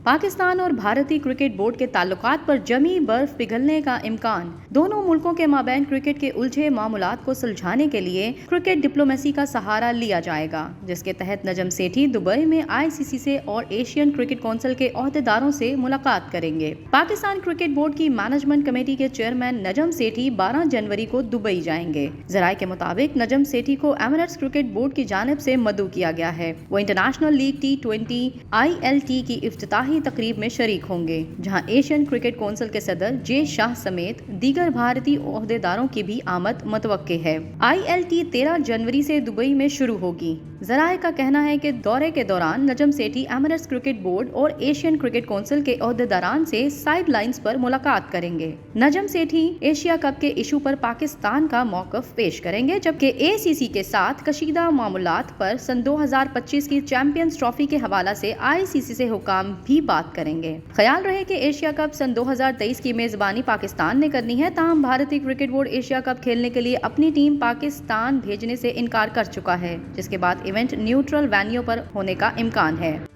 पाकिस्तान और भारतीय cricket board के ताल्लुकात पर जमी बर्फ पिघलने का इम्कान। दोनों मुल्कों के माबैन क्रिकेट के उलझे मामलात को सुलझाने के लिए क्रिकेट डिप्लोमेसी का सहारा लिया जाएगा, जिसके तहत नजम सेठी दुबई में ICC से और एशियन क्रिकेट कौंसिल के ओहदेदारों से मुलाकात करेंगे। पाकिस्तान क्रिकेट बोर्ड की मैनेजमेंट कमेटी के चेयरमैन नजम सेठी 12 जनवरी को दुबई जाएंगे। जराये के मुताबिक नजम सेठी को एमिरेट्स क्रिकेट बोर्ड की जानिब से मदऊ किया गया है। वो इंटरनेशनल लीग T20 ILT की इफ्तिताही तकरीब में शरीक होंगे, जहां एशियन क्रिकेट कौंसिल के सदर जे शाह समेत दीगर भारतीय ओहदेदारों की भी आमद मतवक्के है। ILT 13 जनवरी से दुबई में शुरू होगी। जराये का कहना है कि दौरे के दौरान Najam Sethi Emirates cricket board और एशियन क्रिकेट कौंसिल के ओहदेदारान से साइड लाइन्स पर मुलाकात करेंगे। नजम सेठी एशिया कप के इशू पर पाकिस्तान का मौकफ पेश करेंगे, जबकि ACC के साथ कशीदा मामलात पर सन 2025 की चैंपियंस ट्रॉफी के हवाला से ICC से हुकाम भी बात करेंगे। ख्याल रहे कि एशिया कप सन 2023 की मेजबानी पाकिस्तान ने करनी है, ताहम भारतीय क्रिकेट बोर्ड एशिया कप खेलने के लिए अपनी टीम पाकिस्तान भेजने से इनकार कर चुका है, जिसके बाद इवेंट न्यूट्रल वेन्यू पर होने का इम्कान है।